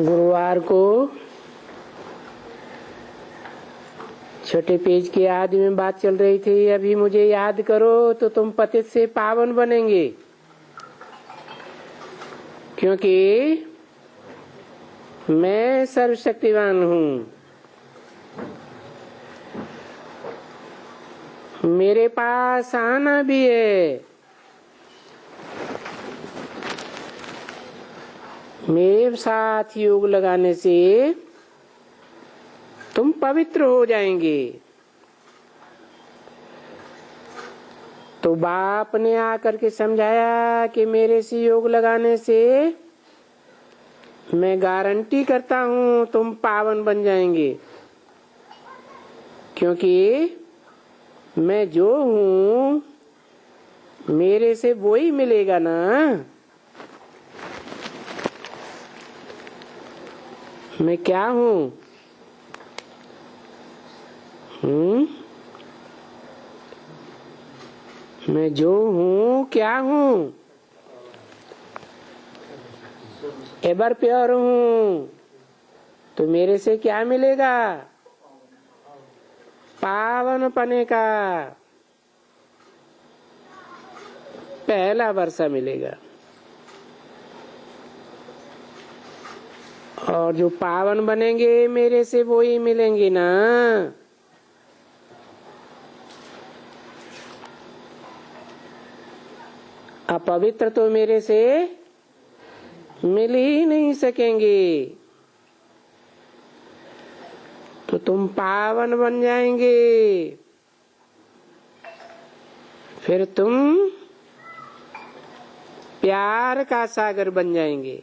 गुरुवार को छठे पेज के आदि में बात चल रही थी। अभी मुझे याद करो तो तुम पतित से पावन बनेंगे, क्योंकि मैं सर्वशक्तिवान हूँ। मेरे पास आना भी है। मेरे साथ योग लगाने से तुम पवित्र हो जाएंगे। तो बाप ने आकर के समझाया कि मेरे से योग लगाने से मैं गारंटी करता हूँ तुम पावन बन जाएंगे, क्योंकि मैं जो हूँ मेरे से वो ही मिलेगा ना। मैं क्या हूँ? मैं जो हूँ क्या हूँ? एवर प्योर हूँ। तो मेरे से क्या मिलेगा? पावन पने का पहला वर्षा मिलेगा। और जो पावन बनेंगे मेरे से वो ही मिलेंगे ना। अपवित्र तो मेरे से मिल ही नहीं सकेंगे। तो तुम पावन बन जाएंगे। फिर तुम प्यार का सागर बन जाएंगे।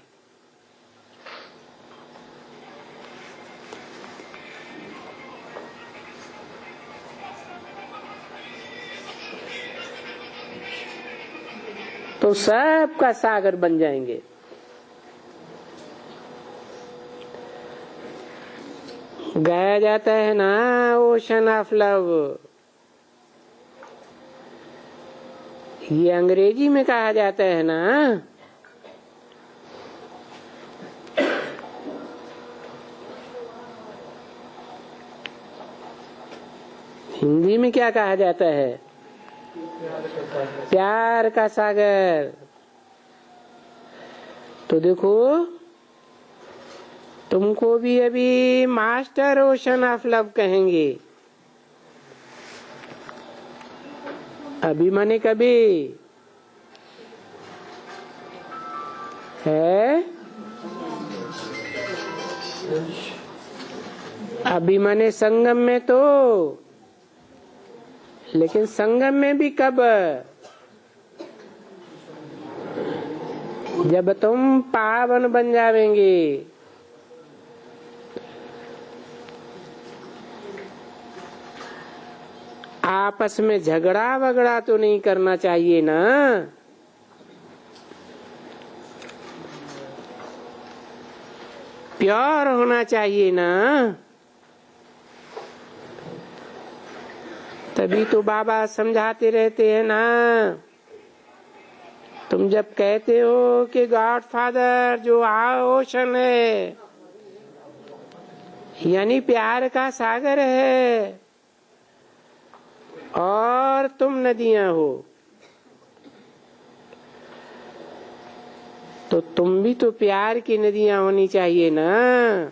तो सबका सागर बन जाएंगे। गाया जाता है ना, ओशन ऑफ लव। ये अंग्रेजी में कहा जाता है ना। हिंदी में क्या कहा जाता है? प्यार का सागर। तो देखो, तुमको भी अभी मास्टर ओशन ऑफ लव कहेंगे। अभी माने कभी है? अभी माने संगम में तो, लेकिन संगम में भी कब? जब तुम पावन बन जावेंगे। आपस में झगड़ा वगड़ा तो नहीं करना चाहिए ना। प्योर होना चाहिए ना। तभी तो बाबा समझाते रहते हैं ना। तुम जब कहते हो कि गॉड फादर जो ओशन है, यानी प्यार का सागर है, और तुम नदियां हो, तो तुम भी तो प्यार की नदियां होनी चाहिए ना।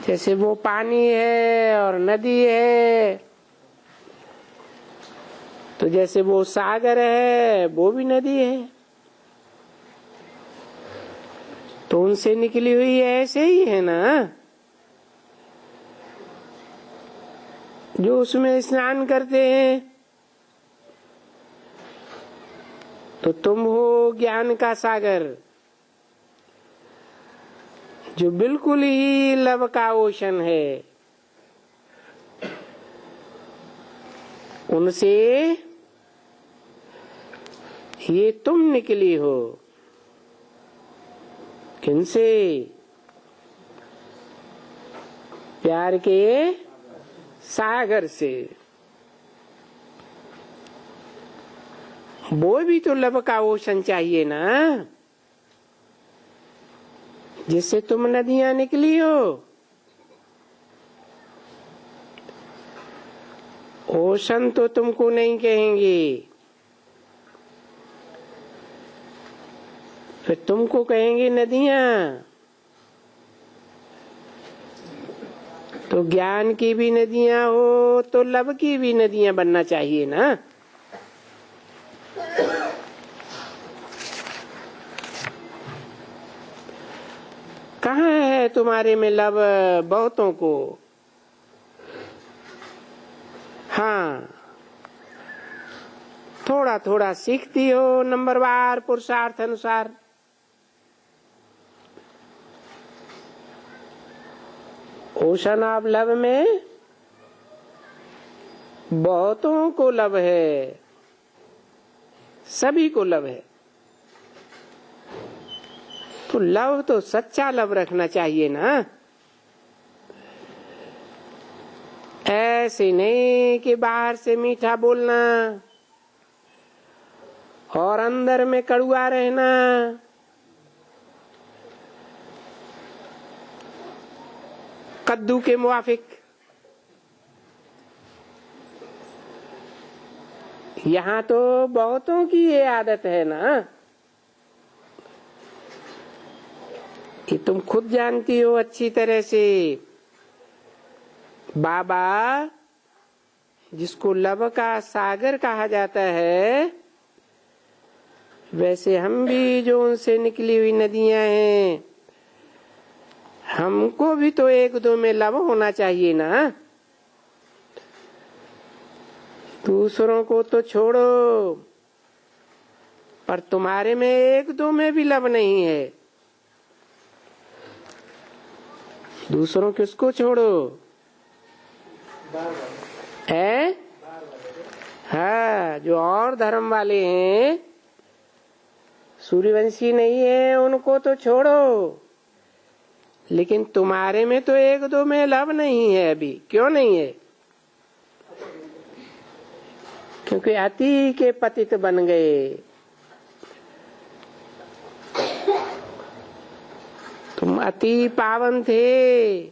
जैसे वो पानी है और नदी है, तो जैसे वो सागर है वो भी नदी है। तो उनसे निकली हुई ऐसे ही है ना। जो उसमें स्नान करते हैं, तो तुम हो ज्ञान का सागर, जो बिल्कुल ही लव का ओशन है। उनसे ये तुम निकली हो। किनसे? प्यार के सागर से। वो भी तो लव का ओशन चाहिए ना। जिससे तुम नदियां निकली हो। ओशन तो तुमको नहीं कहेंगे, फिर तुमको कहेंगे नदियां। तो ज्ञान की भी नदियां हो तो लव की भी नदियां बनना चाहिए ना। कहाँ है तुम्हारे में लव बहुतों को? हाँ, थोड़ा थोड़ा सीखती हो नंबरवार पुरुषार्थ अनुसार। ओशन ऑफ लव में बहुतों को लव है, सभी को लव है। तो लव तो सच्चा लव रखना चाहिए ना। ऐसे नहीं कि बाहर से मीठा बोलना और अंदर में कड़ुआ रहना। कद्दू के मुआफिक। यहाँ तो बहुतों की ये आदत है ना कि तुम खुद जानती हो अच्छी तरह से। बाबा जिसको लव का सागर कहा जाता है, वैसे हम भी जो उनसे निकली हुई नदियां हैं, हमको भी तो एक दो में लव होना चाहिए ना। दूसरों को तो छोड़ो, पर तुम्हारे में एक दो में भी लव नहीं है। दूसरों किसको छोड़ो है? हाँ, जो और धर्म वाले हैं, सूर्यवंशी नहीं है, उनको तो छोड़ो। लेकिन तुम्हारे में तो एक दो में लव नहीं है अभी। क्यों नहीं है? क्योंकि अति के पतित बन गए। तुम अति पावन थे,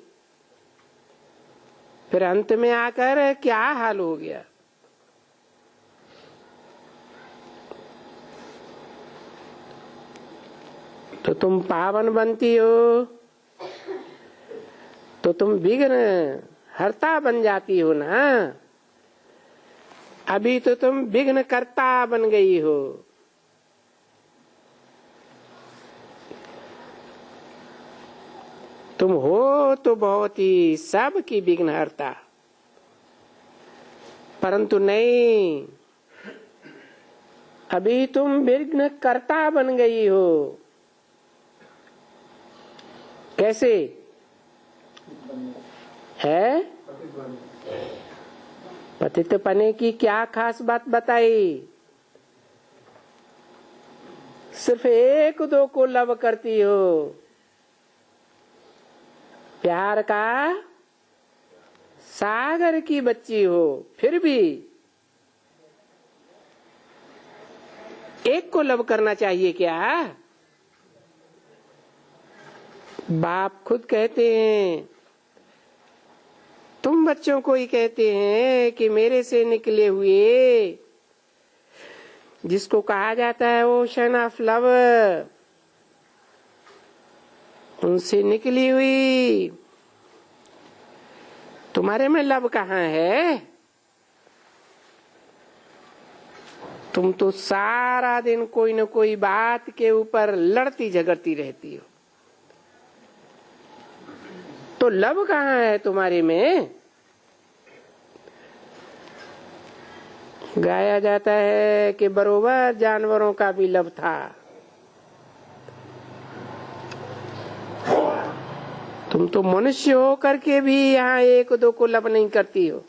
फिर अंत में आकर क्या हाल हो गया? तो तुम पावन बनती हो तो तुम विघ्न हर्ता बन जाती हो ना। अभी तो तुम विघ्न कर्ता बन गई हो। तुम हो तो बहुत ही सबकी विघ्न हर्ता, परंतु नहीं, अभी तुम विघ्न कर्ता बन गई हो। कैसे है? पतित पने की क्या खास बात बताई? सिर्फ एक दो को लव करती हो। प्यार का सागर की बच्ची हो, फिर भी एक को लव करना चाहिए क्या? बाप खुद कहते हैं, तुम बच्चों को ही कहते हैं कि मेरे से निकले हुए, जिसको कहा जाता है ओशन ऑफ लव, उनसे निकली हुई तुम्हारे में लव कहाँ है? तुम तो सारा दिन कोई न कोई बात के ऊपर लड़ती झगड़ती रहती हो। तो लव कहाँ है तुम्हारे में? गाया जाता है कि बरोबर जानवरों का भी लव था। तुम तो मनुष्य हो करके भी यहाँ एक दो को लव नहीं करती हो।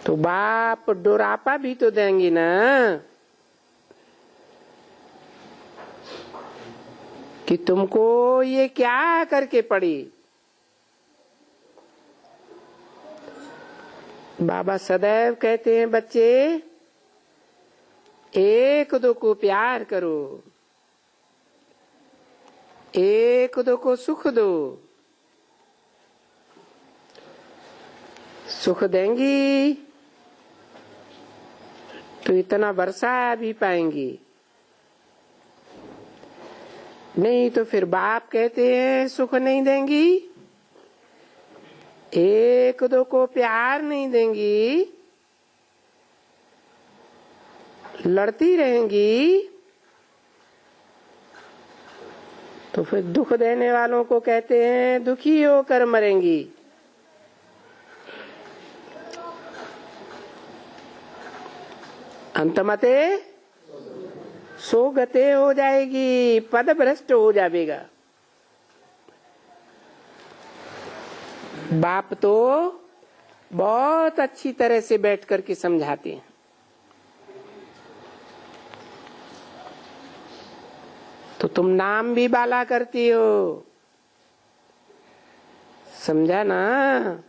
तो बाप डोरापा भी तो देंगे ना कि तुमको ये क्या करके पड़ी। बाबा सदैव कहते हैं, बच्चे एक दो को प्यार करो, एक दो को सुख दो। सुख देंगी तो इतना बरसा भी पाएंगी, नहीं तो फिर बाप कहते हैं सुख नहीं देंगी, एक दो को प्यार नहीं देंगी, लड़ती रहेंगी, तो फिर दुख देने वालों को कहते हैं दुखी होकर मरेंगी। अंतमते सोगते हो जाएगी, पद भ्रष्ट हो जाएगा। बाप तो बहुत अच्छी तरह से बैठ करके समझाते हैं। तो तुम नाम भी बाला करती हो, समझा ना?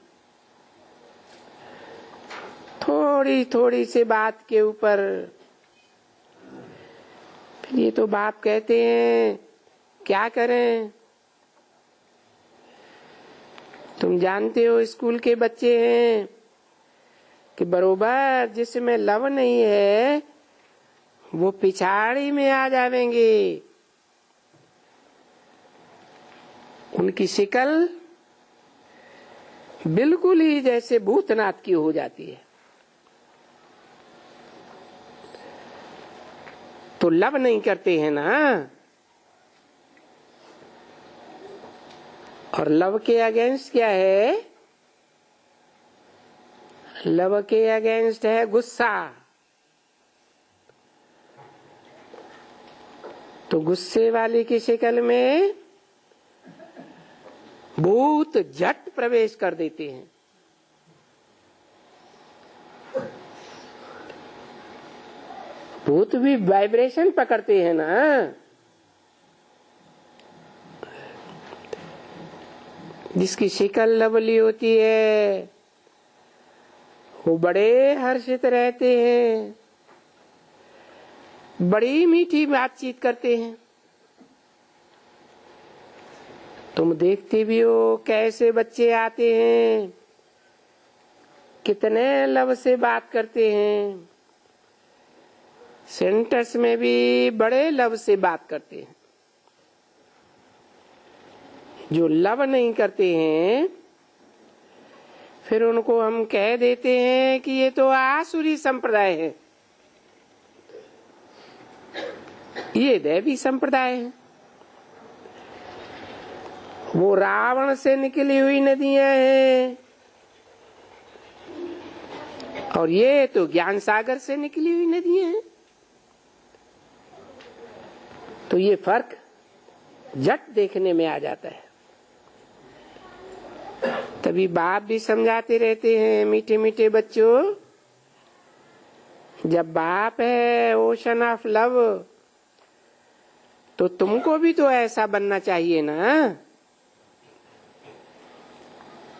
थोड़ी थोड़ी सी बात के ऊपर फिर ये तो बाप कहते हैं क्या करें। तुम जानते हो स्कूल के बच्चे हैं कि बरोबर जिसमें लव नहीं है वो पिछाड़ी में आ जाएंगे। उनकी शिकल बिल्कुल ही जैसे भूतनाथ की हो जाती है। तो लव नहीं करते हैं ना, और लव के अगेंस्ट क्या है? लव के अगेंस्ट है गुस्सा। तो गुस्से वाले की शिकल में भूत झट प्रवेश कर देते हैं। भूत भी वाइब्रेशन पकड़ते हैं ना। जिसकी शिकल लवली होती है वो बड़े हर्षित रहते हैं, बड़ी मीठी बातचीत करते हैं। तुम देखते भी हो कैसे बच्चे आते हैं, कितने लव से बात करते हैं। सेंटर्स में भी बड़े लव से बात करते हैं। जो लव नहीं करते हैं फिर उनको हम कह देते हैं कि ये तो आसुरी संप्रदाय है, ये दैवी संप्रदाय है। वो रावण से निकली हुई नदियां हैं और ये तो ज्ञान सागर से निकली हुई नदियां हैं। तो ये फर्क झट देखने में आ जाता है। तभी बाप भी समझाते रहते हैं, मीठे मीठे बच्चों, जब बाप है ओशन ऑफ लव तो तुमको भी तो ऐसा बनना चाहिए ना।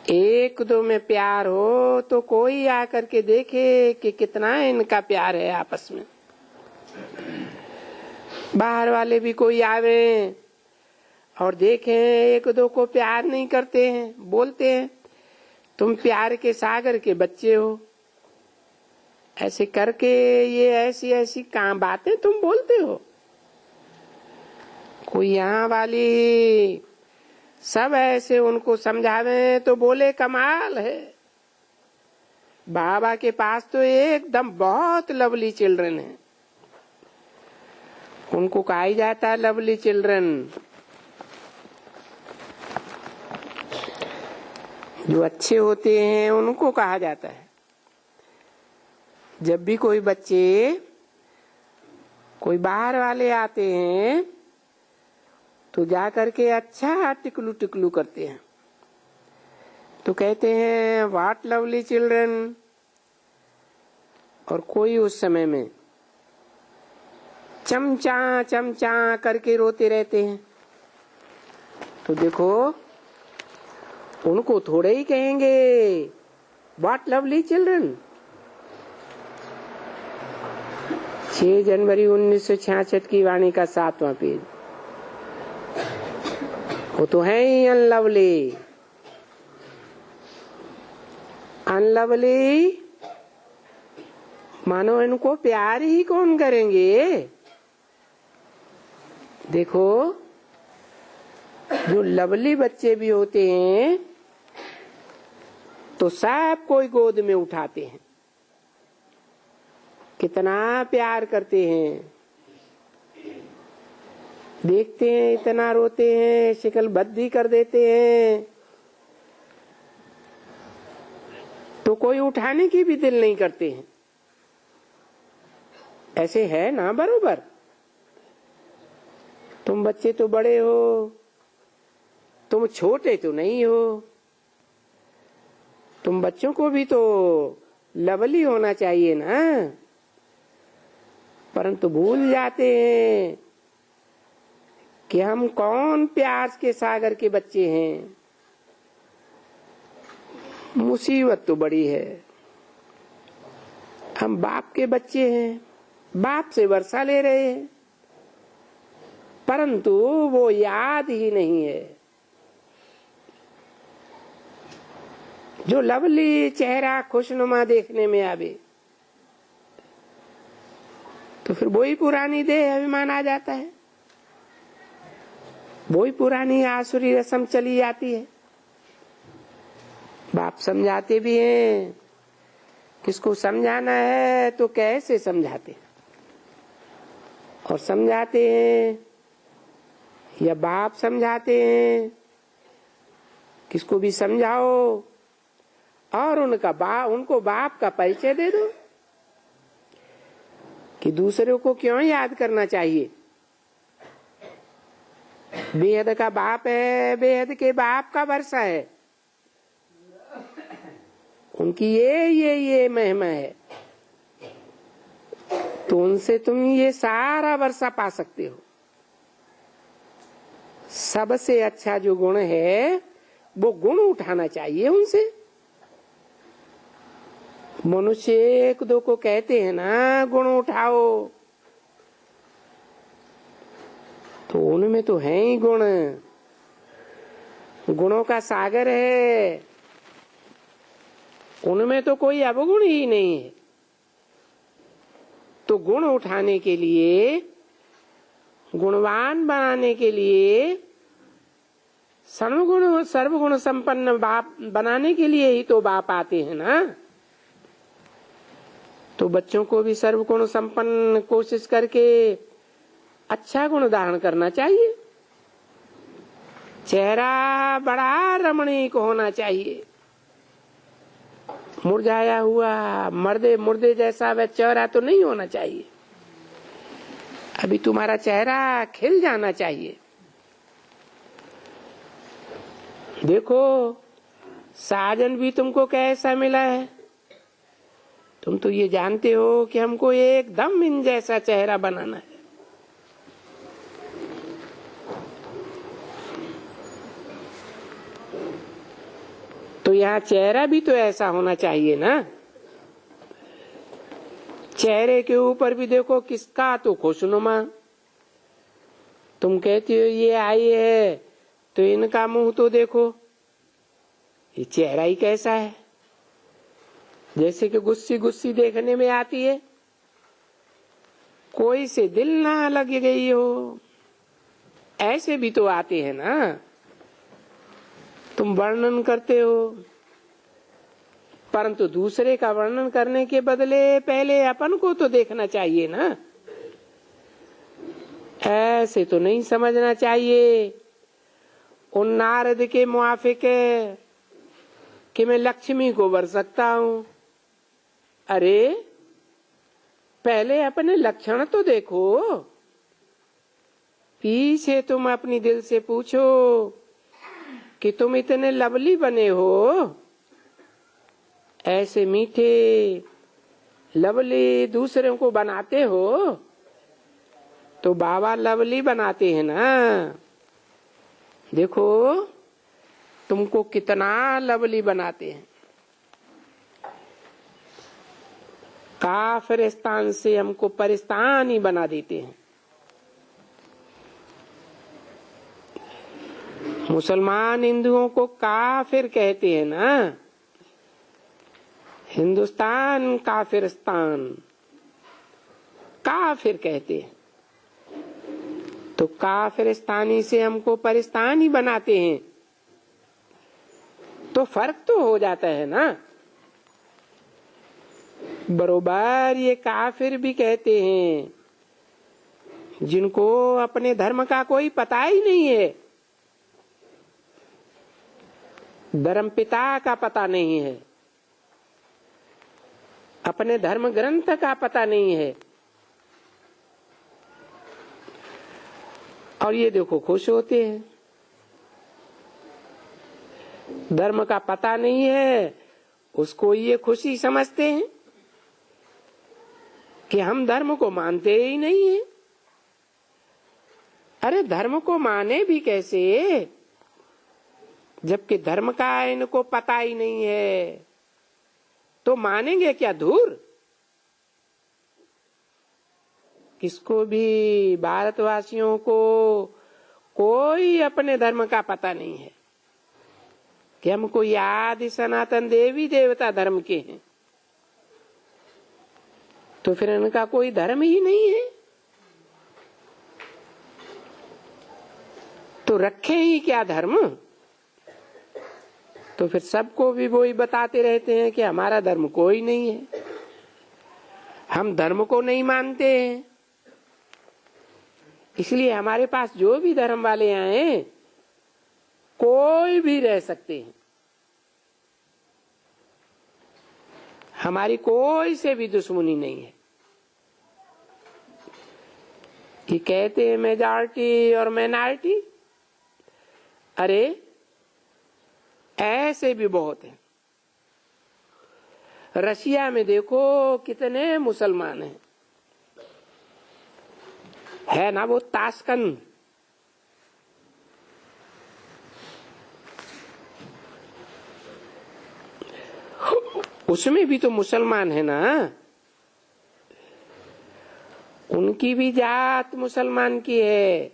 एक दो में प्यार हो तो कोई आकर के देखे कि कितना इनका प्यार है आपस में। बाहर वाले भी कोई आवे और देखें एक दो को प्यार नहीं करते हैं, बोलते हैं तुम प्यार के सागर के बच्चे हो, ऐसे करके ये ऐसी ऐसी काम बातें तुम बोलते हो। कोई यहाँ वाली सब ऐसे उनको समझावे तो बोले कमाल है। बाबा के पास तो एकदम बहुत लवली चिल्ड्रन है, उनको कहा ही जाता है लवली चिल्ड्रन। जो अच्छे होते हैं उनको कहा जाता है। जब भी कोई बच्चे कोई बाहर वाले आते हैं तो जा करके अच्छा टिकलू टिकलू करते हैं, तो कहते हैं व्हाट लवली चिल्ड्रन। और कोई उस समय में चमचा चमचा करके रोते रहते हैं, तो देखो उनको थोड़े ही कहेंगे व्हाट लवली चिल्ड्रन। 6 जनवरी 1966 की वाणी का 7वां पेज। वो तो है ही अनलवली। अनलवली मानो इनको प्यार ही कौन करेंगे। देखो, जो लवली बच्चे भी होते हैं तो सब कोई गोद में उठाते हैं, कितना प्यार करते हैं। देखते हैं इतना रोते हैं, शिकल बद्दी कर देते हैं, तो कोई उठाने की भी दिल नहीं करते हैं। ऐसे है ना बरोबर। तुम बच्चे तो बड़े हो, तुम छोटे तो नहीं हो। तुम बच्चों को भी तो लवली होना चाहिए ना, परंतु भूल जाते हैं कि हम कौन प्यार के सागर के बच्चे हैं। मुसीबत तो बड़ी है। हम बाप के बच्चे हैं, बाप से वर्षा ले रहे हैं, परंतु वो याद ही नहीं है। जो लवली चेहरा खुशनुमा देखने में आवे तो फिर वही पुरानी देह अभिमान आ जाता है, वही पुरानी आसुरी रस्म चली जाती है। बाप समझाते भी हैं, किसको समझाना है तो कैसे समझाते हैं, और समझाते हैं या बाप समझाते हैं। किसको भी समझाओ और उनको बाप का परिचय दे दो कि दूसरों को क्यों याद करना चाहिए। बेहद का बाप है, बेहद के बाप का वर्षा है, उनकी ये महिमा है, तो उनसे तुम ये सारा वर्षा पा सकते हो। सबसे अच्छा जो गुण है वो गुण उठाना चाहिए उनसे। मनुष्य एक दो को कहते हैं ना गुण उठाओ, तो उनमें तो है ही गुण, गुणों का सागर है, उनमें तो कोई अवगुण ही नहीं है। तो गुण उठाने के लिए, गुणवान बनाने के लिए, सर्वगुण संपन्न बाप बनाने के लिए ही तो बाप आते हैं ना। तो बच्चों को भी सर्वगुण संपन्न कोशिश करके अच्छा गुण धारण करना चाहिए। चेहरा बड़ा रमणीक होना चाहिए, मुरझाया हुआ मुर्दे जैसा वह चेहरा तो नहीं होना चाहिए। अभी तुम्हारा चेहरा खिल जाना चाहिए। देखो साजन भी तुमको कैसा मिला है, तुम तो ये जानते हो कि हमको एकदम इन जैसा चेहरा बनाना है। तो यहाँ चेहरा भी तो ऐसा होना चाहिए ना। चेहरे के ऊपर भी देखो किसका तो खुशनुमा। तुम कहती हो ये आई है तो इनका मुंह तो देखो, ये चेहरा ही कैसा है, जैसे कि गुस्सी गुस्सी देखने में आती है, कोई से दिल ना लग गई हो, ऐसे भी तो आते हैं ना। तुम वर्णन करते हो, परंतु दूसरे का वर्णन करने के बदले पहले अपन को तो देखना चाहिए ना। ऐसे तो नहीं समझना चाहिए उन नारद के मुआफिक कि मैं लक्ष्मी को वर सकता हूं। अरे पहले अपने लक्षण तो देखो, पीछे तुम अपनी दिल से पूछो कि तुम इतने लवली बने हो, ऐसे मीठे लवली दूसरों को बनाते हो, तो बाबा लवली बनाते हैं ना। देखो तुमको कितना लवली बनाते हैं। काफिरिस्तान से हमको परिस्तान ही बना देते हैं। मुसलमान हिंदुओं को काफिर कहते हैं ना, हिंदुस्तान काफिरिस्तान काफिर कहते हैं। तो काफिरिस्तानी से हमको परिस्तान ही बनाते हैं, तो फर्क तो हो जाता है ना। बरोबर ये काफिर भी कहते हैं जिनको अपने धर्म का कोई पता ही नहीं है, धर्म पिता का पता नहीं है, अपने धर्म ग्रंथ का पता नहीं है, और ये देखो खुश होते हैं। धर्म का पता नहीं है उसको ये खुशी समझते हैं कि हम धर्म को मानते ही नहीं है। अरे धर्म को माने भी कैसे जबकि धर्म का इनको पता ही नहीं है, तो मानेंगे क्या धूर? किसको भी भारतवासियों को कोई अपने धर्म का पता नहीं है कि हमको याद सनातन देवी देवता धर्म के हैं, तो फिर इनका कोई धर्म ही नहीं है, तो रखे ही क्या धर्म? तो फिर सबको भी वही बताते रहते हैं कि हमारा धर्म कोई नहीं है, हम धर्म को नहीं मानते हैं। इसलिए हमारे पास जो भी धर्म वाले आए कोई भी रह सकते हैं, हमारी कोई से भी दुश्मनी नहीं है। ये कहते हैं मेजॉरिटी और माइनॉरिटी, अरे ऐसे भी बहुत हैं। रशिया में देखो कितने मुसलमान हैं, है ना वो ताशकंद, उसमें भी तो मुसलमान है ना, उनकी भी जात मुसलमान की है।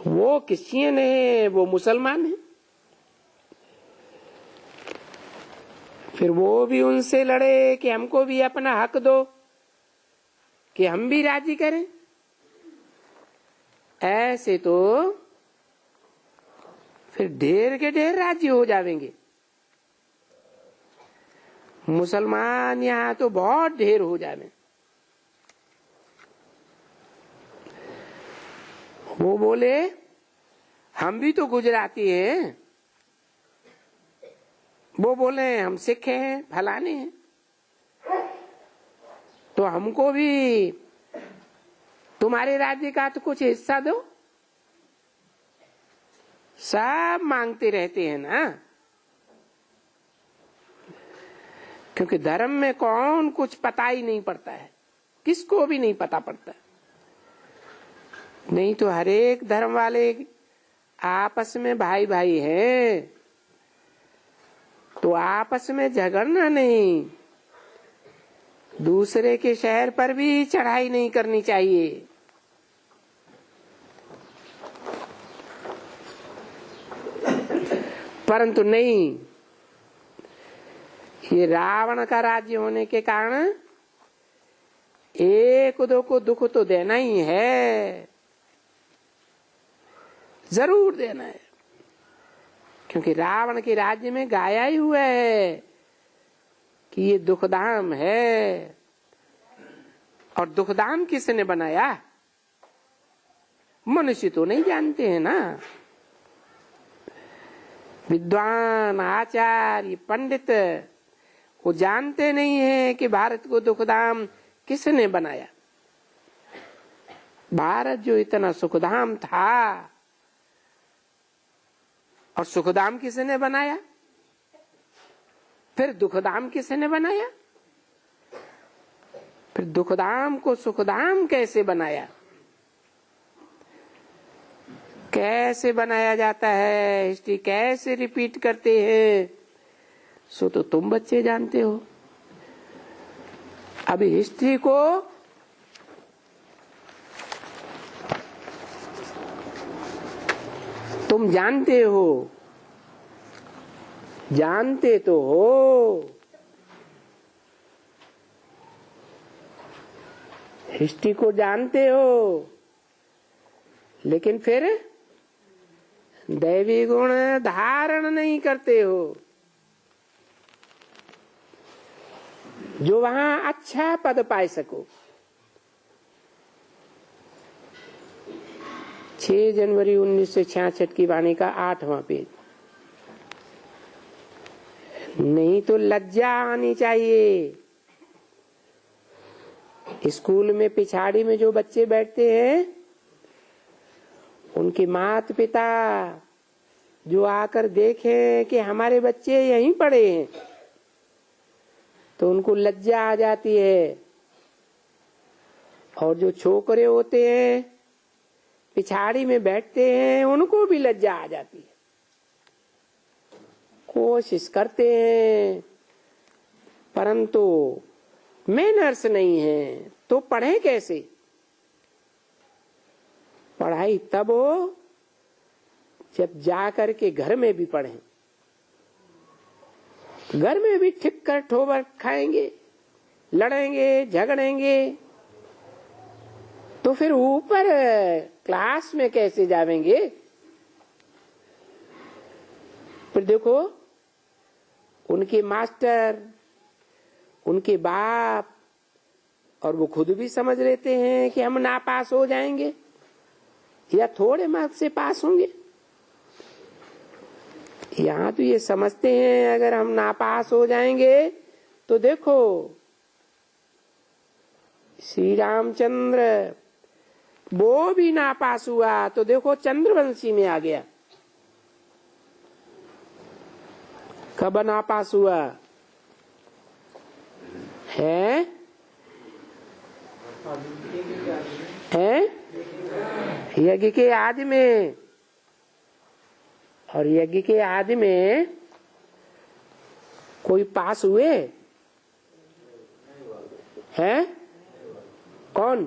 वो क्रिश्चियन है, वो मुसलमान है, फिर वो भी उनसे लड़े कि हमको भी अपना हक दो कि हम भी राजी करें। ऐसे तो फिर ढेर के ढेर राजी हो जाएंगे। मुसलमान यहाँ तो बहुत ढेर हो जाए। वो बोले हम भी तो गुजराती हैं, वो बोले हम सिख हैं, फलाने हैं, तो हमको भी तुम्हारे राज्य का तो कुछ हिस्सा दो। सब मांगते रहते हैं ना, क्योंकि धर्म में कौन कुछ पता ही नहीं पड़ता है, किसको भी नहीं पता पड़ता। नहीं तो हर एक धर्म वाले आपस में भाई भाई हैं, तो आपस में झगड़ना नहीं, दूसरे के शहर पर भी चढ़ाई नहीं करनी चाहिए। परंतु नहीं, ये रावण का राज्य होने के कारण एक दो को दुख तो देना ही है, जरूर देना है, क्योंकि रावण के राज्य में गाया ही हुआ है कि ये दुखधाम है। और दुखधाम किसने बनाया? मनुष्य तो नहीं जानते हैं ना, विद्वान आचार्य पंडित वो जानते नहीं है कि भारत को दुखधाम किसने बनाया। भारत जो इतना सुखधाम था, और सुखधाम किसने बनाया, फिर दुखधाम किसने बनाया, फिर दुखधाम को सुखधाम कैसे बनाया, कैसे बनाया जाता है, हिस्ट्री कैसे रिपीट करते हैं, सो तो तुम बच्चे जानते हो। अभी हिस्ट्री को तुम जानते हो, जानते तो हो, हिस्ट्री को जानते हो, लेकिन फिर दैवी गुण धारण नहीं करते हो, जो वहां अच्छा पद पाए सको। 6 जनवरी 1966 की वाणी का 8वां पेज। नहीं तो लज्जा आनी चाहिए। स्कूल में पिछाड़ी में जो बच्चे बैठते हैं, उनके माता पिता जो आकर देखें कि हमारे बच्चे यहीं पढ़े हैं, तो उनको लज्जा आ जाती है। और जो छोकरे होते हैं पिछाड़ी में बैठते हैं, उनको भी लज्जा आ जाती है। कोशिश करते हैं, परंतु मैनर्स नहीं है, तो पढ़े कैसे? पढ़ाई तब हो जब जाकर के घर में भी पढ़ें। घर में भी ठीक कर ठोबर खाएंगे, लड़ेंगे, झगड़ेंगे, तो फिर ऊपर क्लास में कैसे जावेंगे? फिर देखो, उनके मास्टर, उनके बाप और वो खुद भी समझ लेते हैं कि हम नापास हो जाएंगे या थोड़े मार्क्स से पास होंगे। यहाँ तो ये समझते हैं अगर हम नापास हो जाएंगे तो देखो श्री रामचंद्र वो भी नापास हुआ, तो देखो चंद्रवंशी में आ गया। कब नापास हुआ है? यज्ञ के आदि में। और यज्ञ के आदि में कोई पास हुए हैं? कौन?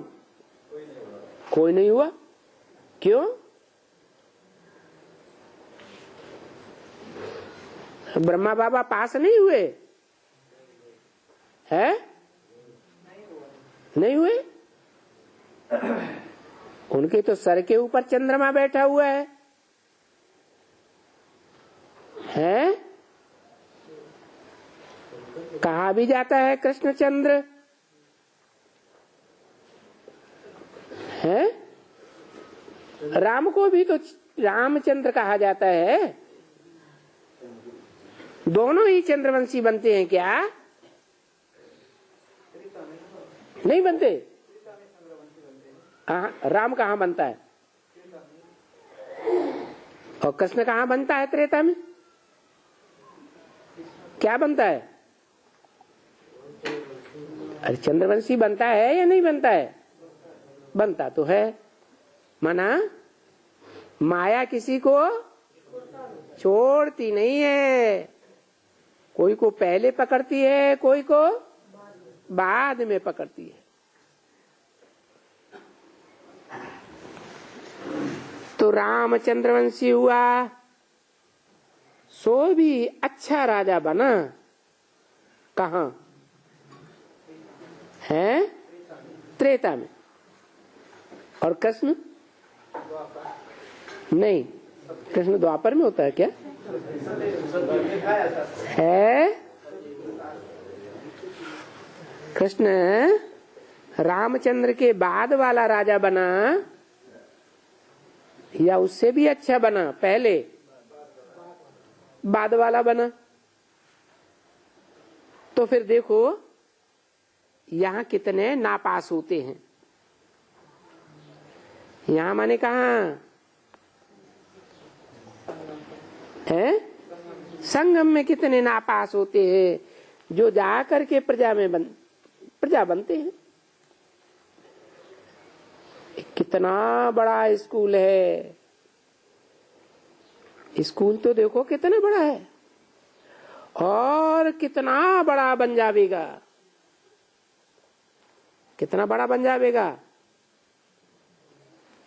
कोई नहीं हुआ। क्यों? ब्रह्मा बाबा पास नहीं हुए हैं? नहीं हुए। उनके तो सर के ऊपर चंद्रमा बैठा हुआ है। कहा भी जाता है कृष्णचंद्र है। राम को भी तो रामचंद्र कहा जाता है। दोनों ही चंद्रवंशी बनते हैं क्या? नहीं बनते। राम कहाँ बनता है और कृष्ण कहाँ बनता है? त्रेता में क्या बनता है? अरे चंद्रवंशी बनता है या नहीं बनता है? बनता तो है। माना माया किसी को छोड़ती नहीं है, कोई को पहले पकड़ती है, कोई को बाद में पकड़ती है। तो रामचंद्रवंशी हुआ, सो भी अच्छा राजा बना। कहाँ है? त्रेता में। और कृष्ण नहीं, कृष्ण द्वापर में होता है क्या? है कृष्ण रामचंद्र के बाद वाला राजा बना या उससे भी अच्छा बना? पहले बाद वाला बना। तो फिर देखो यहाँ कितने नापास होते हैं। यहाँ माने कहाँ है? संगम में कितने नापास होते हैं, जो जा करके प्रजा बनते हैं। कितना बड़ा स्कूल है। स्कूल तो देखो कितना बड़ा है, और और कितना बड़ा बन जाएगा, कितना बड़ा बन जाएगा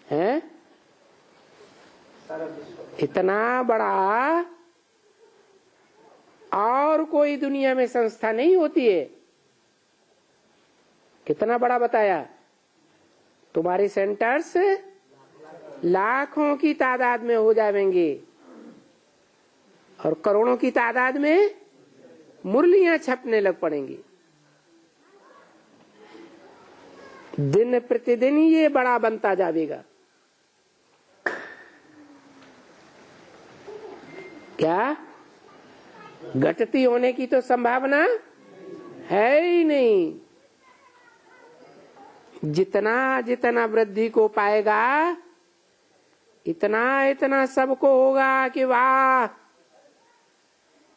है, इतना बड़ा और कोई दुनिया में संस्था नहीं होती है। कितना बड़ा बताया, तुम्हारे सेंटर्स लाखों की तादाद में हो जाएंगे और करोड़ों की तादाद में मुरलियां छपने लग पड़ेंगी। दिन प्रतिदिन ये बड़ा बनता जाएगा। क्या घटती होने की तो संभावना है ही नहीं। जितना जितना वृद्धि को पाएगा इतना इतना सबको होगा कि वाह,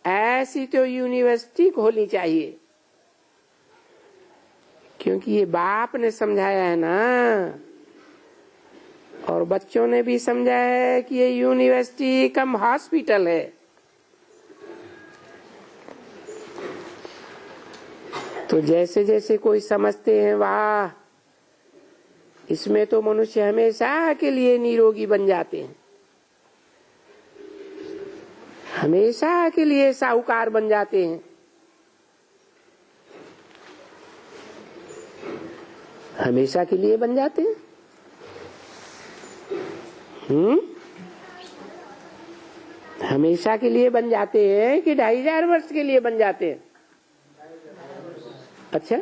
ऐसी तो यूनिवर्सिटी खोलनी चाहिए। क्योंकि ये बाप ने समझाया है ना, और बच्चों ने भी समझा है कि ये यूनिवर्सिटी कम हॉस्पिटल है। तो जैसे जैसे कोई समझते हैं वाह, इसमें तो मनुष्य हमेशा के लिए निरोगी बन जाते हैं, हमेशा के लिए साहूकार बन जाते हैं, हमेशा के लिए बन जाते हैं। हमेशा के लिए बन जाते हैं कि 2500 वर्ष के लिए बन जाते हैं? अच्छा,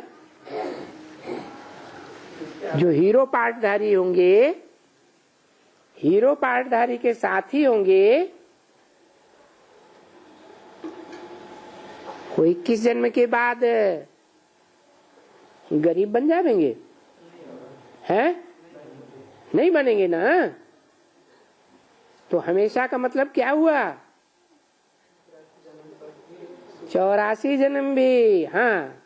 जो हीरो पार्टधारी होंगे, हीरो पार्टधारी के साथी होंगे, वो 21 जन्म के बाद गरीब बन जाएंगे? हैं? नहीं बनेंगे ना। तो हमेशा का मतलब क्या हुआ? 84 जन्म भी। हाँ,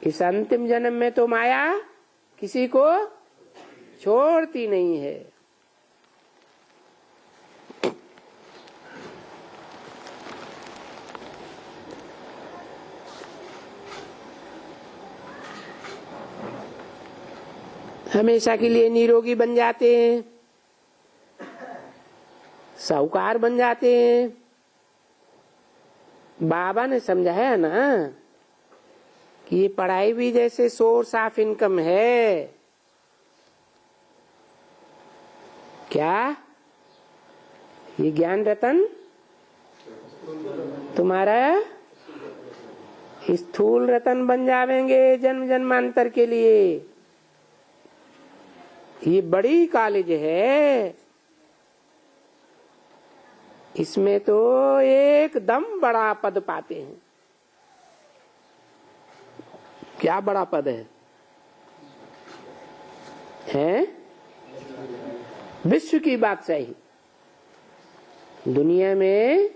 इस अंतिम जन्म में तो माया किसी को छोड़ती नहीं है। हमेशा के लिए निरोगी बन जाते हैं, साहूकार बन जाते हैं। बाबा ने समझाया ना कि ये पढ़ाई भी जैसे सोर्स ऑफ इनकम है। क्या ये ज्ञान रतन तुम्हारा स्थूल रतन बन जाएंगे जन्म जन्मांतर के लिए। ये बड़ी कॉलेज है, इसमें तो एकदम बड़ा पद पाते हैं। क्या बड़ा पद है? हैं? विश्व की बादशाही। दुनिया में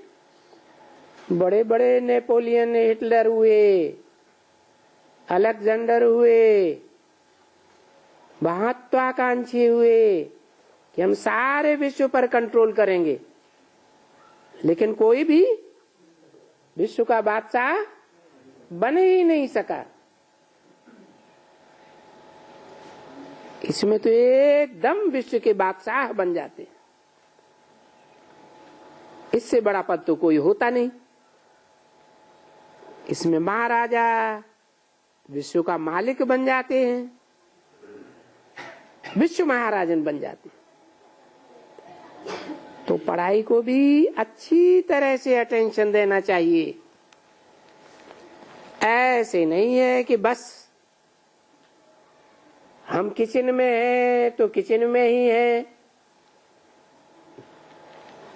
बड़े बड़े नेपोलियन, हिटलर हुए, अलेक्जेंडर हुए, महत्वाकांक्षी हुए कि हम सारे विश्व पर कंट्रोल करेंगे, लेकिन कोई भी विश्व का बादशाह बन ही नहीं सका। इसमें तो एकदम विश्व के बादशाह बन जाते। इससे बड़ा पद तो कोई होता नहीं। इसमें महाराजा विश्व का मालिक बन जाते हैं, विश्व महाराजन बन जाते हैं। तो पढ़ाई को भी अच्छी तरह से अटेंशन देना चाहिए। ऐसे नहीं है कि बस हम किचन में हैं तो किचन में ही हैं,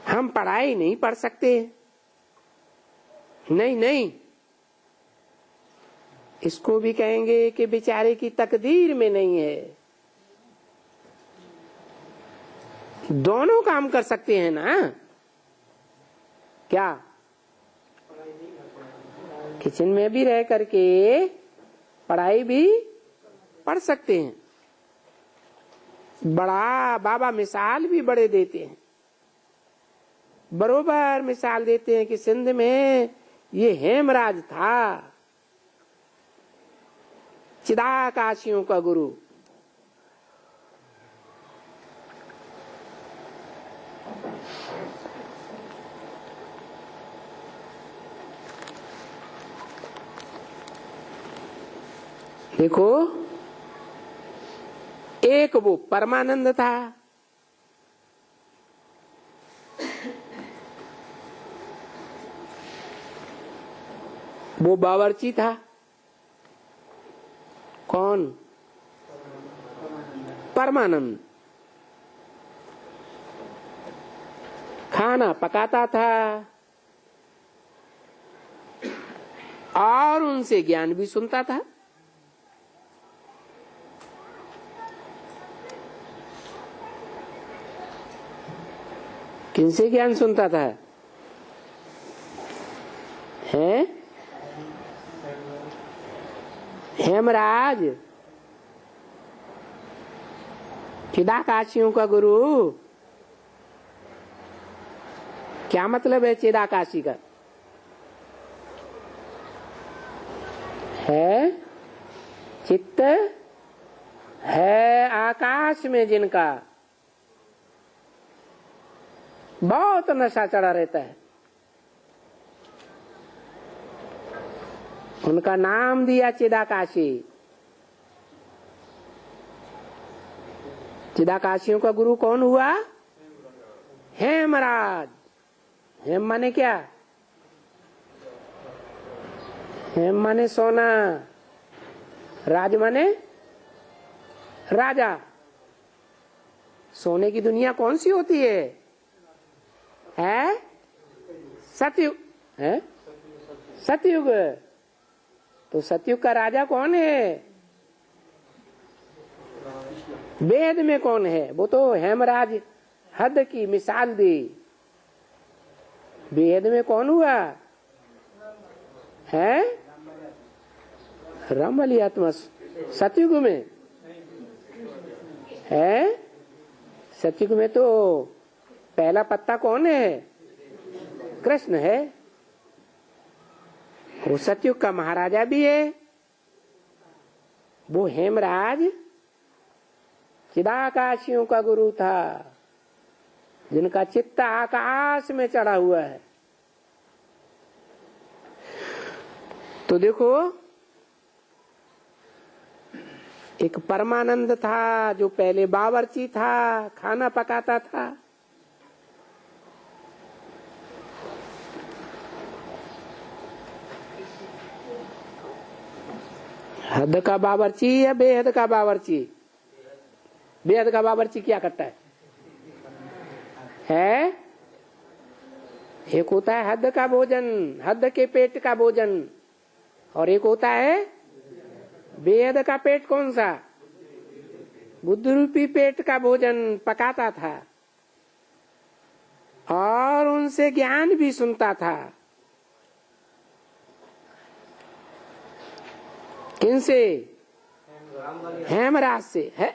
हम पढ़ाई नहीं पढ़ सकते। नहीं नहीं, इसको भी कहेंगे कि बेचारे की तकदीर में नहीं है। दोनों काम कर सकते हैं ना। क्या किचन में भी रह करके पढ़ाई भी पढ़ सकते हैं। बड़ा बाबा मिसाल भी बड़े देते हैं, बरोबर मिसाल देते हैं कि सिंध में ये हेमराज था, चिदाकाशियों का गुरु। देखो, एक वो परमानंद था, वो बावर्ची था। कौन? परमानंद। खाना पकाता था और उनसे ज्ञान भी सुनता था। किनसे ज्ञान सुनता था? हैं? हेमराज, चिदाकाशियों का गुरु। क्या मतलब है चिदाकाशी का? है चित्त है आकाश में जिनका बहुत नशा चढ़ा रहता है, उनका नाम दिया चिदाकाशी। चिदाकाशियों का गुरु कौन हुआ? हेमराज। हेम माने क्या? हेम माने सोना, राज माने राजा। सोने की दुनिया कौन सी होती है? सतयुग है। सतयुग। तो सतयुग का राजा कौन है? वेद में कौन है? वो तो हेमराज हद की मिसाल दी। वेद में कौन हुआ है? रामबली आत्मा। सतयुग में है? सतयुग में तो पहला पत्ता कौन है? कृष्ण है। वो सतयुग का महाराजा भी है। वो हेमराज चिदाकाशियों का गुरु था, जिनका चित्त आकाश में चढ़ा हुआ है। तो देखो, एक परमानंद था जो पहले बावर्ची था, खाना पकाता था। हद का बावर्ची या बेहद का बावर्ची? बेहद का बावर्ची क्या करता है? एक होता है हद का भोजन, हद के पेट का भोजन, और एक होता है बेहद का पेट। कौन सा? बुद्ध रूपी पेट का भोजन पकाता था और उनसे ज्ञान भी सुनता था। किनसे? हेमराज से। है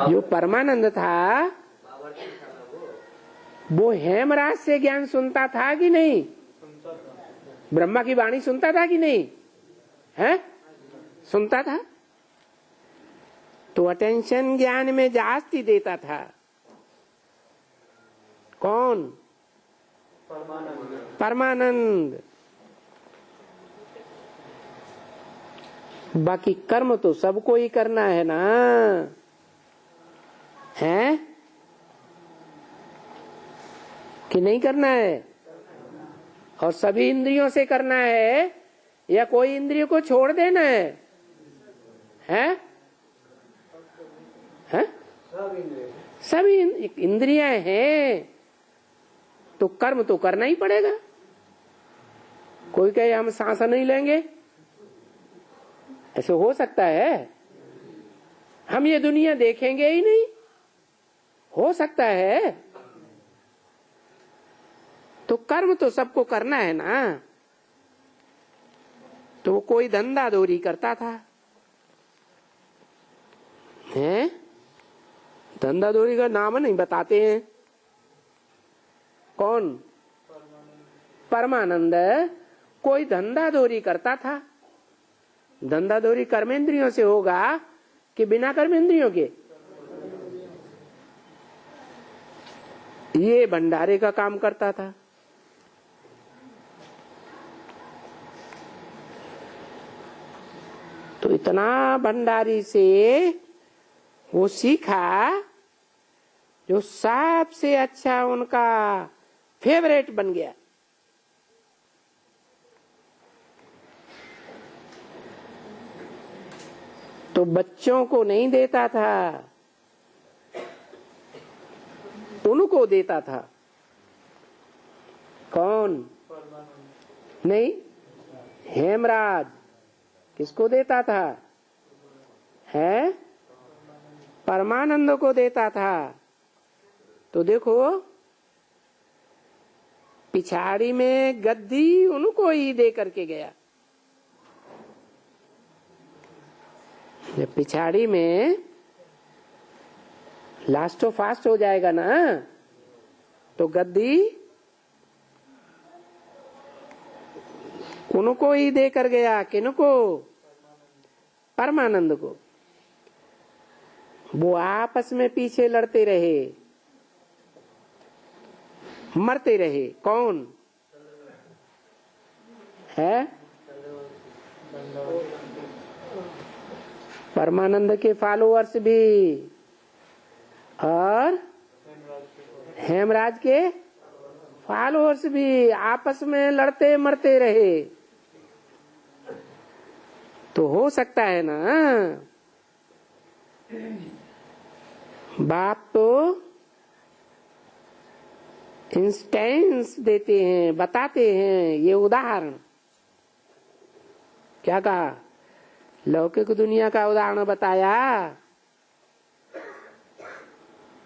जो परमानंद था वो हेमराज से ज्ञान सुनता था कि नहीं? ब्रह्मा की वाणी सुनता था कि नहीं? है? सुनता था। तो अटेंशन ज्ञान में जास्ती देता था। कौन? परमानंद। बाकी कर्म तो सबको ही करना है ना, है कि नहीं करना है? और सभी इंद्रियों से करना है या कोई इंद्रियों को छोड़ देना है? हैं? सभी इंद्रियां हैं तो कर्म तो करना ही पड़ेगा। कोई कहे हम सांस नहीं लेंगे, ऐसे हो सकता है? हम ये दुनिया देखेंगे ही नहीं, हो सकता है? तो कर्म तो सबको करना है ना। तो कोई धंधा दौरी करता था, है? धंधा दौरी का नाम नहीं बताते हैं, कौन? परमानंद कोई धंधा दौरी करता था। धंधा दौरी कर्मेंद्रियों से होगा कि बिना कर्मेंद्रियों के? ये भंडारे का काम करता था। तो इतना भंडारी से वो सीखा, जो सबसे अच्छा उनका फेवरेट बन गया। तो बच्चों को नहीं देता था, उनको देता था। कौन? नहीं, हेमराज किसको देता था? है परमानंद को देता था। तो देखो, पिछाड़ी में गद्दी उनको ही दे करके गया। जब पिछाड़ी में लास्ट फास्ट हो जाएगा ना, तो गद्दी उनको ही देकर गया। किनको? परमानंद को। वो आपस में पीछे लड़ते रहे, मरते रहे। कौन है? परमानंद के फॉलोअर्स भी और हेमराज के फॉलोअर्स भी आपस में लड़ते मरते रहे। तो हो सकता है ना, बाप तो इंस्टेंस देते हैं, बताते हैं। ये उदाहरण क्या कहा? लौकिक दुनिया का उदाहरण बताया,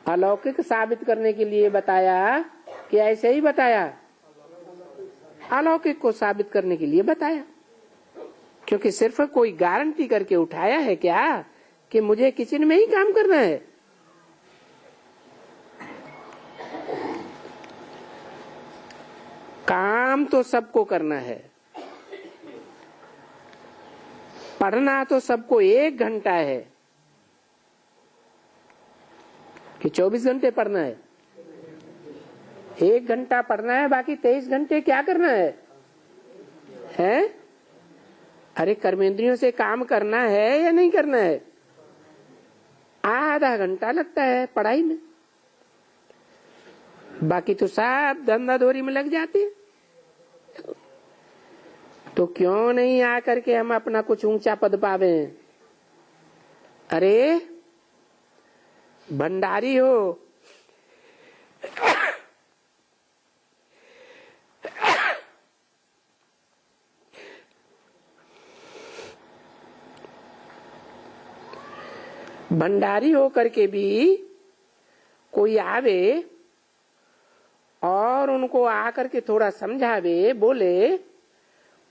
अलौकिक साबित करने के लिए बताया कि ऐसे ही बताया? अलौकिक को साबित करने के लिए बताया। क्योंकि सिर्फ कोई गारंटी करके उठाया है क्या कि मुझे किचन में ही काम करना है? काम तो सबको करना है, पढ़ना तो सबको 1 घंटा है कि 24 घंटे पढ़ना है? 1 घंटा पढ़ना है, बाकी 23 घंटे क्या करना है? हैं? अरे कर्मेंद्रियों से काम करना है या नहीं करना है? आधा घंटा लगता है पढ़ाई में, बाकी तो सब धंधा दौरी में लग जाते हैं। तो क्यों नहीं आकर के हम अपना कुछ ऊंचा पद पावे? अरे भंडारी हो, भंडारी हो करके भी कोई आवे और उनको आकर के थोड़ा समझावे, बोले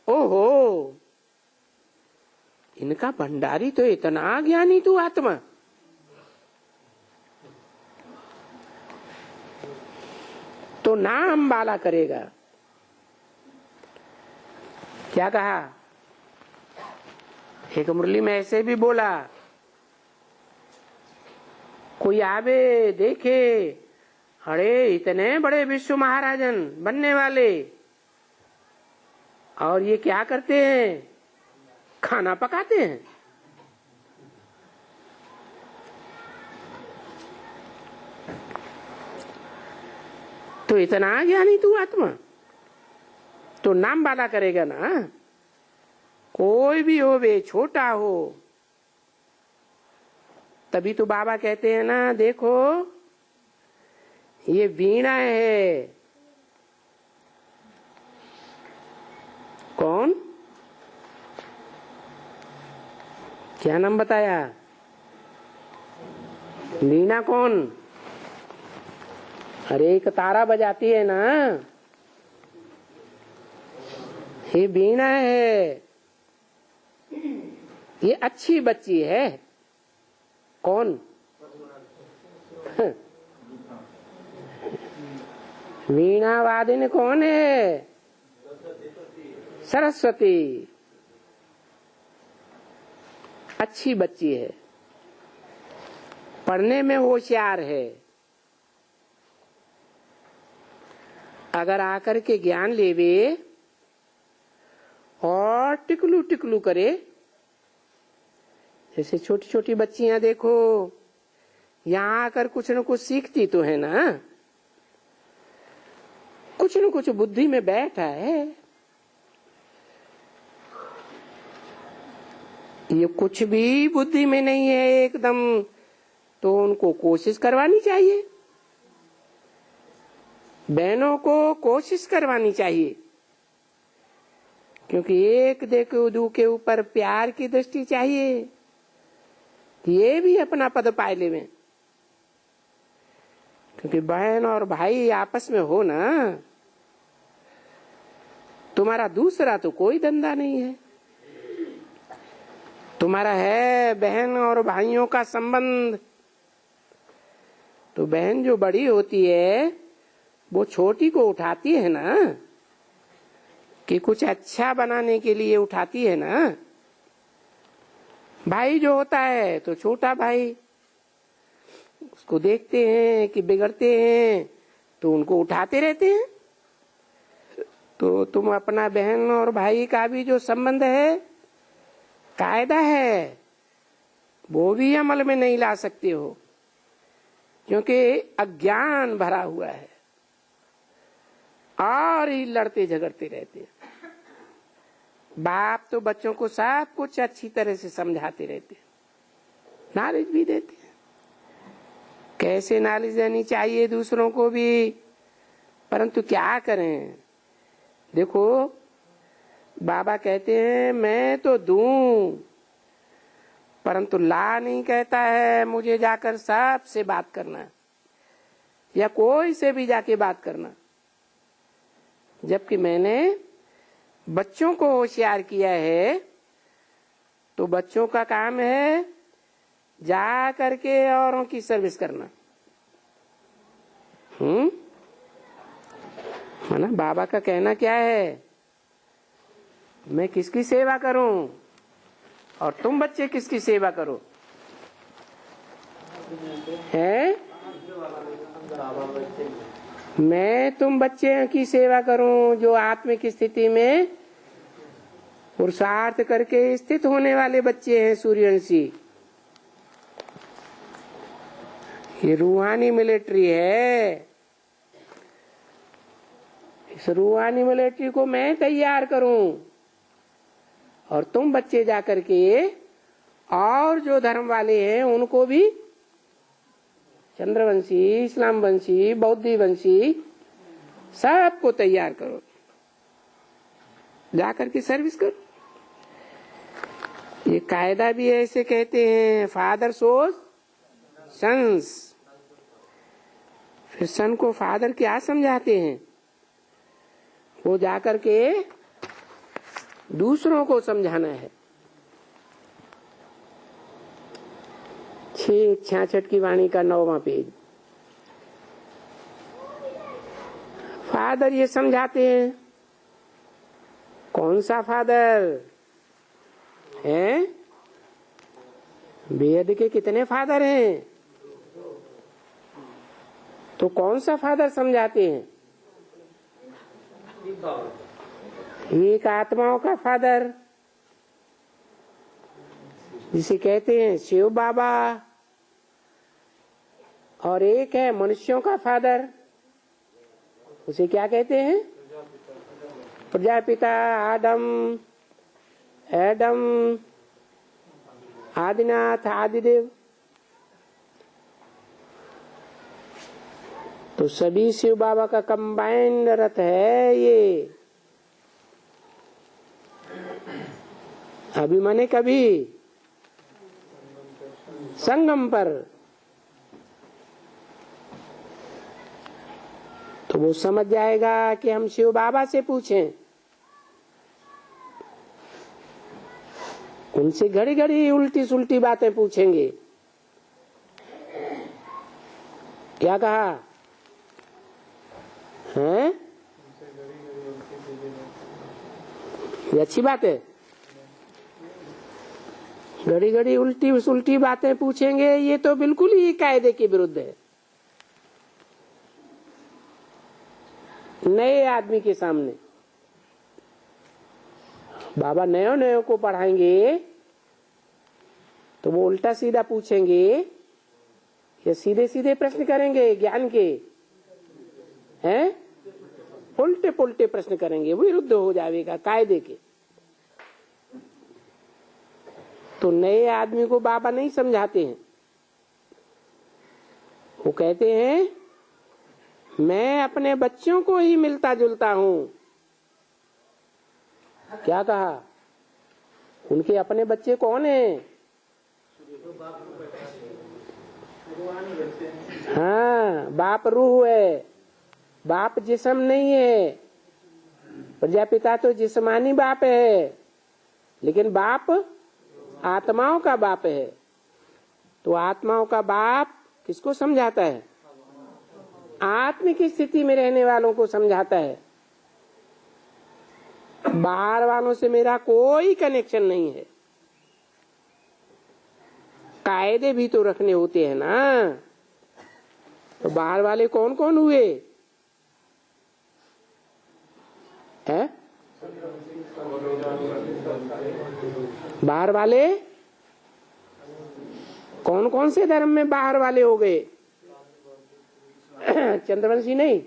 ओहो इनका भंडारी तो इतना ज्ञानी तू आत्मा, तो नाम बाला करेगा। क्या कहा? एक मुरली में ऐसे भी बोला, कोई आवे देखे, अरे इतने बड़े विश्व महाराजन बनने वाले, और ये क्या करते हैं? खाना पकाते हैं। तो इतना ज्ञानी तू आत्मा, तो नाम वाला करेगा ना। कोई भी हो, वे छोटा हो। तभी तो बाबा कहते हैं ना, देखो ये वीणा है। कौन? क्या नाम बताया? वीणा कौन? अरे एक तारा बजाती है ना, ये वीणा है। ये अच्छी बच्ची है। कौन? वीणा वादिनी कौन है? सरस्वती। अच्छी बच्ची है, पढ़ने में होशियार है। अगर आकर के ज्ञान लेवे और टिकलू टिकलू करे, जैसे छोटी छोटी बच्चियां देखो, यहाँ आकर कुछ न कुछ सीखती तो है ना, कुछ न कुछ बुद्धि में बैठा है। ये कुछ भी बुद्धि में नहीं है एकदम, तो उनको कोशिश करवानी चाहिए, बहनों को कोशिश करवानी चाहिए। क्योंकि एक देखो दू के ऊपर प्यार की दृष्टि चाहिए, ये भी अपना पद पाए लेवे। क्योंकि बहन और भाई आपस में हो ना, तुम्हारा दूसरा तो कोई धंधा नहीं है, तुम्हारा है बहन और भाइयों का संबंध। तो बहन जो बड़ी होती है वो छोटी को उठाती है ना, कि कुछ अच्छा बनाने के लिए उठाती है ना। भाई जो होता है तो छोटा भाई, उसको देखते हैं कि बिगड़ते हैं तो उनको उठाते रहते हैं। तो तुम अपना बहन और भाई का भी जो संबंध है, कायदा है, वो भी अमल में नहीं ला सकते हो, क्योंकि अज्ञान भरा हुआ है और ही लड़ते झगड़ते रहते हैं। बाप तो बच्चों को सब कुछ अच्छी तरह से समझाते रहते हैं, नॉलेज भी देते हैं, कैसे नॉलेज देनी चाहिए दूसरों को भी। परंतु क्या करें, देखो बाबा कहते हैं मैं तो दूं, परंतु ला नहीं कहता है मुझे जाकर सबसे बात करना या कोई से भी जाके बात करना। जबकि मैंने बच्चों को होशियार किया है, तो बच्चों का काम है जा करके औरों की सर्विस करना। है ना, बाबा का कहना क्या है, मैं किसकी सेवा करूं और तुम बच्चे किसकी सेवा करो, है? मैं तुम बच्चे की सेवा करूं जो आत्मिक स्थिति में पुरुषार्थ करके स्थित होने वाले बच्चे हैं, सूर्यवंशी। ये रूहानी मिलिट्री है, इस रूहानी मिलिट्री को मैं तैयार करूं और तुम बच्चे जाकर के और जो धर्म वाले हैं उनको भी, चंद्रवंशी, इस्लाम वंशी, बौद्धि वंशी, सबको तैयार करो, जाकर के सर्विस करो। ये कायदा भी ऐसे कहते हैं, फादर सोज सन्स। फिर सन को फादर क्या समझाते हैं, वो जाकर के दूसरों को समझाना है। 666 की वाणी का 9वां पेज। फादर ये समझाते हैं, कौन सा फादर है? वेद के कितने फादर हैं, तो कौन सा फादर समझाते हैं? एक आत्माओं का फादर, जिसे कहते हैं शिव बाबा, और एक है मनुष्यों का फादर, उसे क्या कहते हैं? प्रजापिता, एडम, आदिनाथ, आदिदेव। तो सभी शिव बाबा का कंबाइंड रथ है ये। अभी माने कभी संगम पर, तो वो समझ जाएगा कि हम शिव बाबा से पूछें। उनसे घड़ी घड़ी उल्टी सुल्टी बातें पूछेंगे। क्या कहा? हैं? ये अच्छी बात है? घड़ी घड़ी उल्टी सुलटी बातें पूछेंगे, ये तो बिल्कुल ही कायदे के विरुद्ध है। नए आदमी के सामने बाबा नयो नयो को पढ़ाएंगे तो वो उल्टा सीधा पूछेंगे या सीधे सीधे प्रश्न करेंगे ज्ञान के? हैं? उल्टे पुल्टे प्रश्न करेंगे, विरुद्ध हो जाएगा कायदे के। तो नए आदमी को बाबा नहीं समझाते हैं, वो कहते हैं मैं अपने बच्चों को ही मिलता जुलता हूं। क्या कहा? उनके अपने बच्चे कौन हैं? हाँ, बाप रूह है, बाप जिस्म नहीं है। प्रजापिता तो जिस्मानी बाप है, लेकिन बाप आत्माओं का बाप है। तो आत्माओं का बाप किसको समझाता है? आत्म की स्थिति में रहने वालों को समझाता है। बाहर वालों से मेरा कोई कनेक्शन नहीं है। कायदे भी तो रखने होते हैं ना। तो बाहर वाले कौन कौन हुए हैं? बाहर वाले कौन कौन से धर्म में बाहर वाले हो गए? चंद्रवंशी नहीं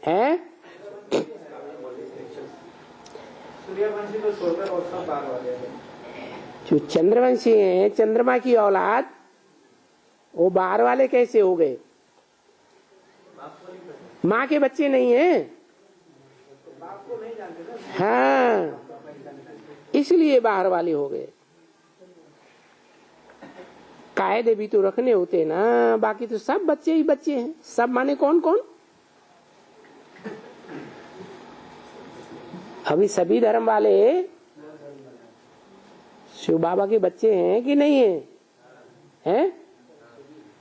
है? सूर्यवंशी तो छोड़कर और सब बाहर वाले हैं। जो चंद्रवंशी हैं, चंद्रमा की औलाद, वो बाहर वाले कैसे हो गए? माँ के बच्चे नहीं हैं। बाप को नहीं जानते ना। हाँ, इसलिए बाहर वाले हो गए। कायदे भी तो रखने होते ना, बाकी तो सब बच्चे ही बच्चे हैं। सब माने कौन कौन? अभी सभी धर्म वाले शिव बाबा के बच्चे हैं कि नहीं है? हैं?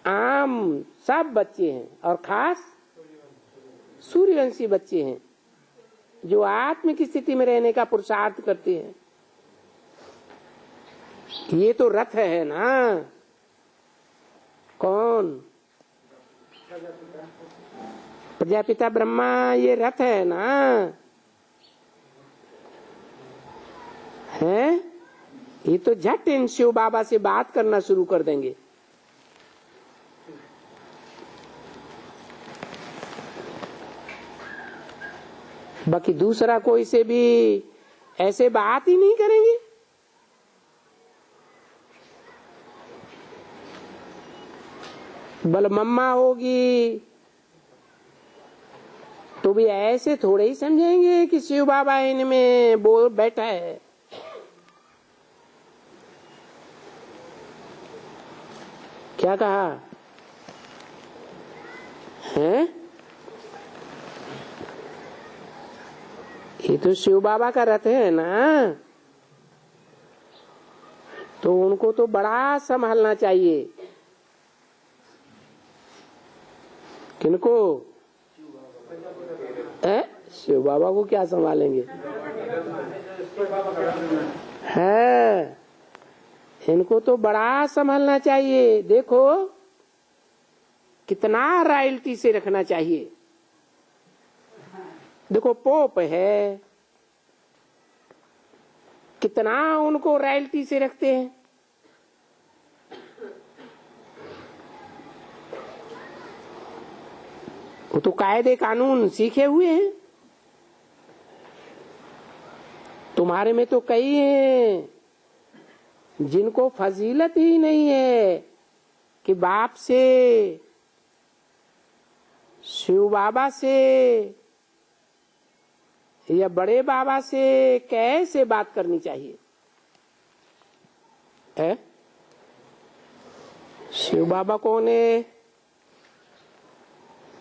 आम सब बच्चे हैं, और खास सूर्यवंशी बच्चे हैं जो आत्म की स्थिति में रहने का पुरुषार्थ करते हैं। ये तो रथ है ना। कौन? प्रजापिता ब्रह्मा, ये रथ है ना। है? ये तो झट इन शिव बाबा से बात करना शुरू कर देंगे। बाकी दूसरा कोई से भी ऐसे बात ही नहीं करेंगे। बल मम्मा होगी तो भी ऐसे थोड़े ही समझेंगे कि शिव बाबा इनमें बोल बैठा है। क्या कहा है? ये तो शिव बाबा का रथ है ना, तो उनको तो बड़ा संभालना चाहिए। किनको? शिव बाबा को क्या संभालेंगे? है, इनको तो बड़ा संभालना चाहिए। देखो कितना रॉयल्टी से रखना चाहिए। देखो पोप है, कितना उनको रॉयल्टी से रखते हैं। वो तो कायदे कानून सीखे हुए हैं। तुम्हारे में तो कई हैं जिनको फजीलत ही नहीं है कि बाप से, शिव बाबा से या बड़े बाबा से कैसे बात करनी चाहिए है? शिव बाबा कौन है?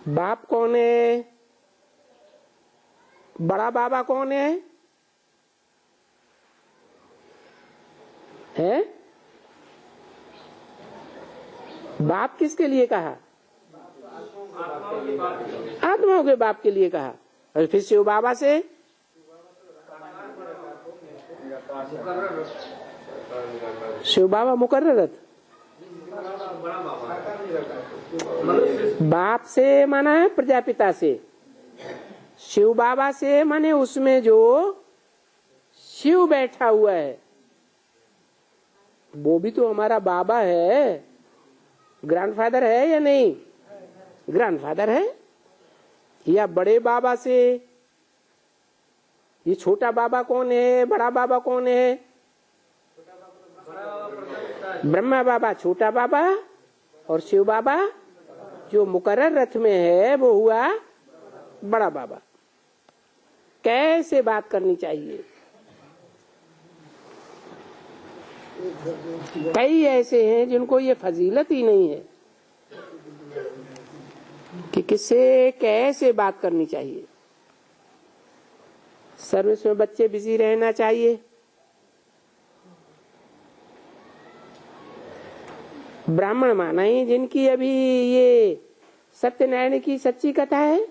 बाप कौन है? बड़ा बाबा कौन है? है? बाप किसके लिए कहा? आत्माओं के बाप के लिए कहा। और फिर शिव बाबा से शिव बाबा मुकर्ररत बाप से माना है प्रजापिता से, शिव बाबा से माने उसमें जो शिव बैठा हुआ है वो भी तो हमारा बाबा है, ग्रैंडफादर है या नहीं? ग्रैंडफादर है। या बड़े बाबा से, ये छोटा बाबा कौन है, बड़ा बाबा कौन है? ब्रह्मा बाबा छोटा बाबा और शिव बाबा जो मुकर्रर रथ में है वो हुआ बड़ा बाबा। कैसे बात करनी चाहिए? कई ऐसे हैं जिनको ये फजीलत ही नहीं है कि किससे कैसे बात करनी चाहिए। सर्विस में बच्चे बिजी रहना चाहिए। ब्राह्मण माना ही जिनकी अभी ये सत्यनारायण की सच्ची कथा है,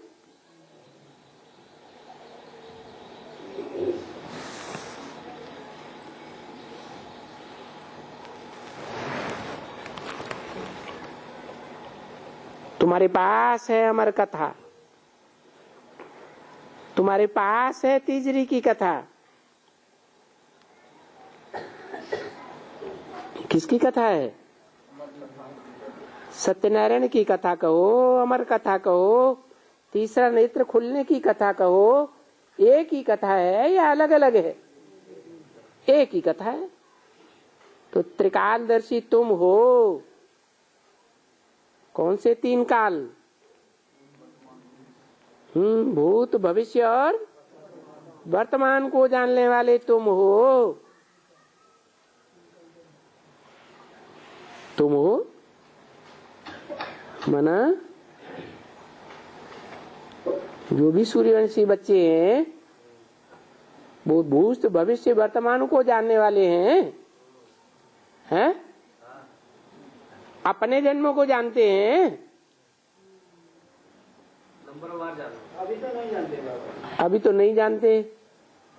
तुम्हारे पास है अमर कथा, तुम्हारे पास है तीजरी की कथा। किसकी कथा है? सत्यनारायण की कथा कहो, अमर कथा कहो, तीसरा नेत्र खुलने की कथा कहो, एक ही कथा है या अलग अलग है? एक ही कथा है। तो त्रिकालदर्शी तुम हो। कौन से तीन काल? भूत भविष्य और वर्तमान को जानने वाले तुम हो। तुम हो मना जो भी सूर्यवंशी बच्चे हैं वो भूत भविष्य वर्तमान को जानने वाले हैं? अपने जन्मों को जानते हैं? नंबरवार जानते। अभी तो नहीं जानते बाबा। अभी तो नहीं जानते।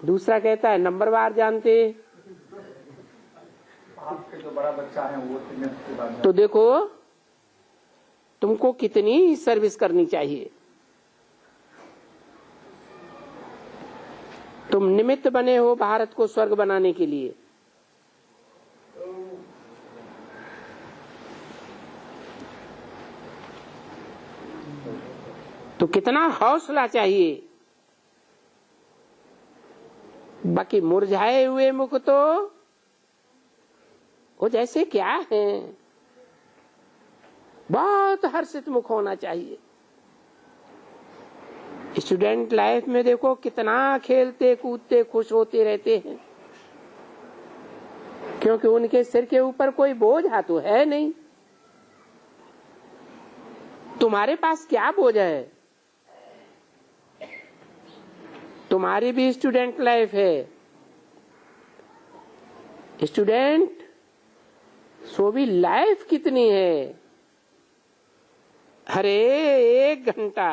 दूसरा कहता है नंबरवार जानते। आपके जो बड़ा बच्चा है वो के बाद तो देखो तुमको कितनी सर्विस करनी चाहिए। तुम निमित्त बने हो भारत को स्वर्ग बनाने के लिए। तो कितना हौसला चाहिए। बाकी मुरझाए हुए मुख तो वो जैसे क्या हैं, बहुत हर्षित मुख होना चाहिए। स्टूडेंट लाइफ में देखो कितना खेलते कूदते खुश होते रहते हैं, क्योंकि उनके सिर के ऊपर कोई बोझ तो है नहीं। तुम्हारे पास क्या बोझ है? तुम्हारी भी स्टूडेंट लाइफ है। स्टूडेंट सो भी लाइफ कितनी है? अरे 1 घंटा,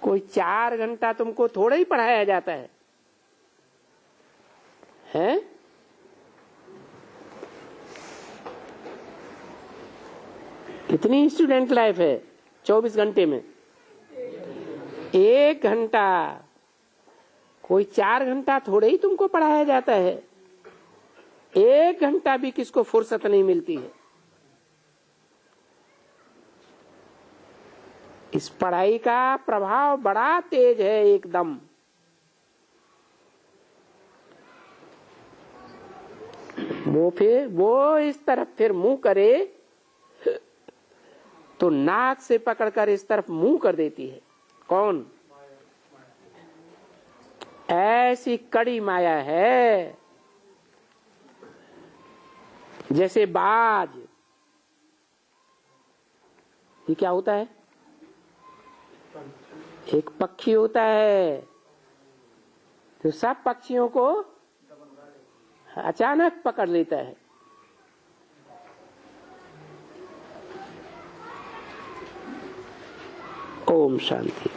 कोई 4 घंटा तुमको थोड़ा ही पढ़ाया जाता है, हैं? कितनी स्टूडेंट लाइफ है 24 घंटे में? 1 घंटा, कोई 4 घंटा थोड़े ही तुमको पढ़ाया जाता है। 1 घंटा भी किसको फुर्सत नहीं मिलती है। इस पढ़ाई का प्रभाव बड़ा तेज है एकदम। वो इस तरफ फिर मुंह करे तो नाक से पकड़कर इस तरफ मुंह कर देती है। कौन? ऐसी कड़ी माया है जैसे बाज। ये क्या होता है? एक पक्षी होता है जो सब पक्षियों को अचानक पकड़ लेता है। ओम शांति।